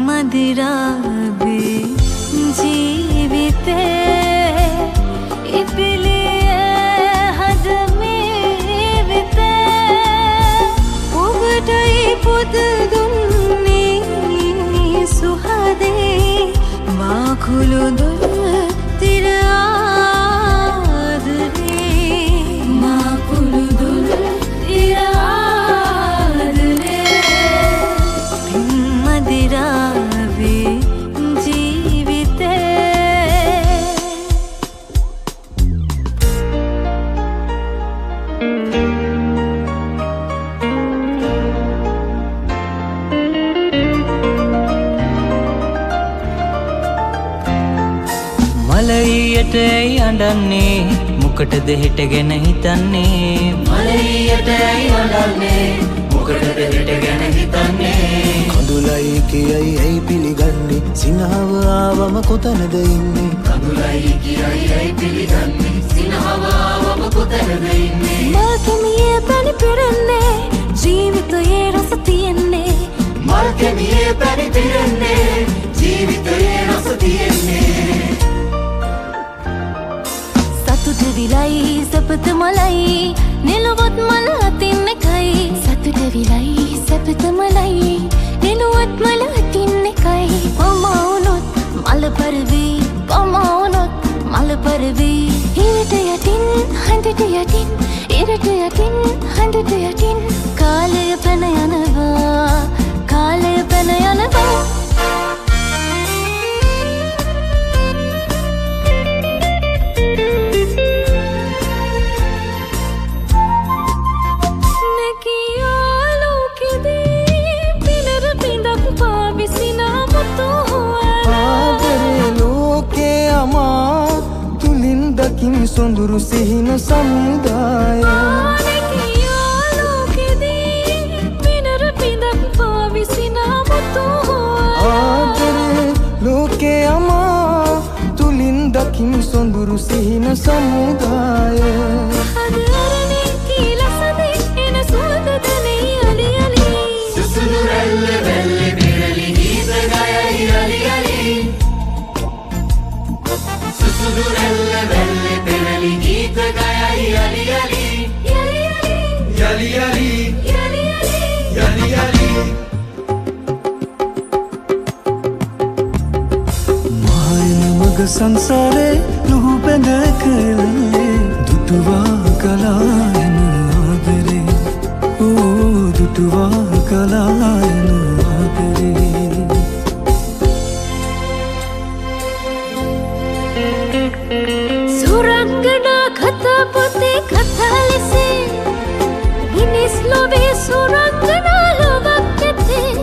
මදිරාවේ ජීවිතේ ඉපිලිය හද මේ විතේ ඔබටයි පුද දුන්නේ සුහදේ මාකුළු දුර තිර ආදරේ මාකුළු දුර තිර ආදරේ මදිරාවේ මලයියට ඇයි අඬන්නේ මොකටද හෙට ගැන හිතන්නේ මලයියට ඇයි අඬන්නේ මොකටද හෙට ගැන හිතන්නේ කඳුලයි කියයි ඇයි පිළිගන්නේ සිනහව ආවම කොතනද ඉන්නේ කඳුලයි කියයි ඇයි පිළිගන්නේ සිනහව ආවම කොතනද ඉන්නේ මල් කෙමියේ පැණි පිරෙන්නේ ජීවිතයේ රස තියෙන්නේ මල් කෙමියේ පැණි පිරෙන්නේ ජීවිතයේ රස තියෙන්නේ සතුට විලයි සපත මලයි නිලුවත් මල අතින් එකයි සතුට විලයි සපත මලයි නිලුවත් මල අතින් එකයි පමවුනොත් මල පරවි පමවුනොත් මල පරවි හිරට යටින් හඳට යටින් ඉරට යටින් හඳට යටින් කාලය පැන යනවා කාලය පැන යනවා සොඳුරු සිහින සමුදාය ආදරේ ලෝකේ අමා තුලින් දකින් සොඳුරු සිහින සමුදාය සුසුදු රැල්ල වැල්ලි පෙරලි ගීත ගයයි අලි අලි සුසුදු රැල්ල වැල්ලි පෙරලි ගීත ගයයි අලි අලි යලි යලි යලි යලි මායන මග සංසාරේ ලුහු බැඳ කලේ දුටුවා කලායන ආදරේ ඕ දුටුවා කලායන ආදරේ සුරංගනා කතා පොතේ කතා ලෙසේ මිනිස් ලොවේ සුරංගනා ලොවක් ඇතේ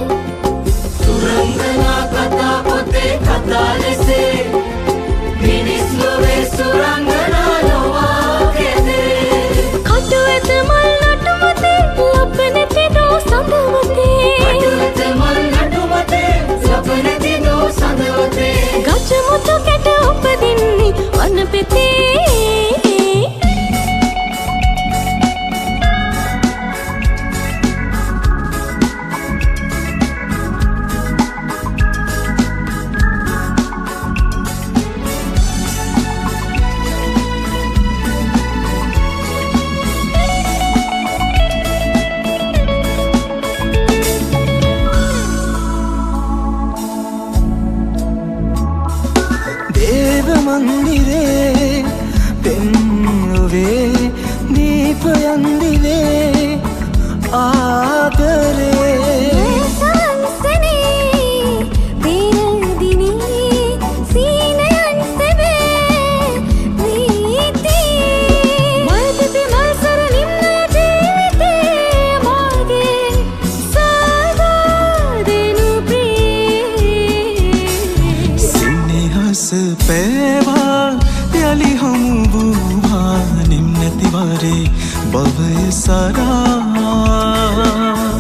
සුරංගනා කතා පොතේ කතා ලෙසේ මිනිස් ලොවේ සුරංගනා ලොවක් ඇතේ කටු ඇත මල් නටුමතේ ලබන තිදෝ සඳවතේ කටු ඇත මල් නටුමතේ ලබන තිදෝ සඳවතේ ගජ මුතු කැට උපදින්නේ වන පෙතේ මන්දිරේ පෙන්වේ දීපයන්දිවේ ආදරේ සංසනේ පෙරදිනී සීනයන් සෙබේ වීතී මල්පෙති මල්සර නිම්න ජීවිතේ මාගේ සාදා දෙනු ප්‍රේ සිනහස පෑවා යලි හමු වූවා නිම්නැතිවරේ භවය සරා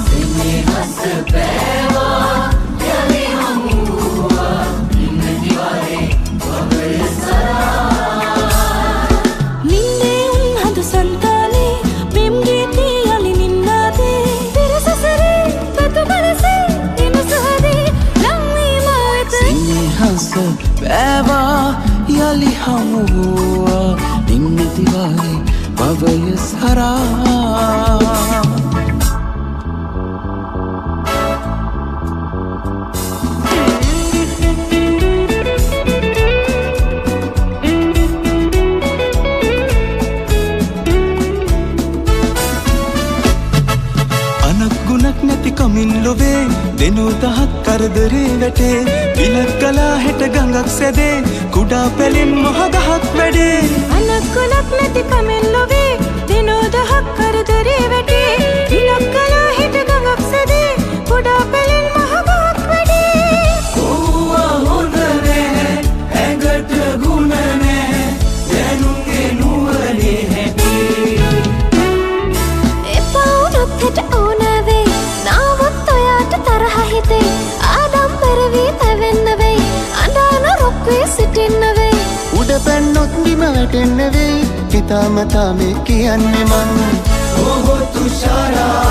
සිනහස පෑවා යලි හමු වූවා නිම්නැතිවරේ භවය සරා නින්දේ උන්හඳ සන්තානේ මෙම් ගීතී යලි නින්නාදේ පෙර සසරේ පතු බලසේ එන සහදේ පෑවා යලි හමුවා නින්නතිවායි භවය සරා ගුණක් නැති කමින් ලොවේ දෙනු දහක් කරදරේ වැටේ පිලක් කලා හෙට ගඟක් සැදේ කුඩා පැලෙන් මහ ගහක් වැඩේ අනක් ගුණක් නැති කමින් ලොවේ දෙනු දහක් කරදරේ වැටේ පිලක් කලා හෙට ගඟක් සැදේ කුඩා පැලෙන් මහ ගහක් වැඩේ ඕවා හොඳ නැහැ ඇඟට ගුණ නැහැ දැනුගේ නුවනේ හැටි එපා වුණොත් හෙට ඕනවේ නාවත් ඔයාට තරහ හිතේ ආඩම්බර වී පැවෙන්න වෙයි අඬන රොක් වී සිටින්න වෙයි උඩ පැන්නොත් බිම වැටෙන්න වෙයි හිතාමතා මේ කියන්නේ මං ඕහෝ තුෂාරා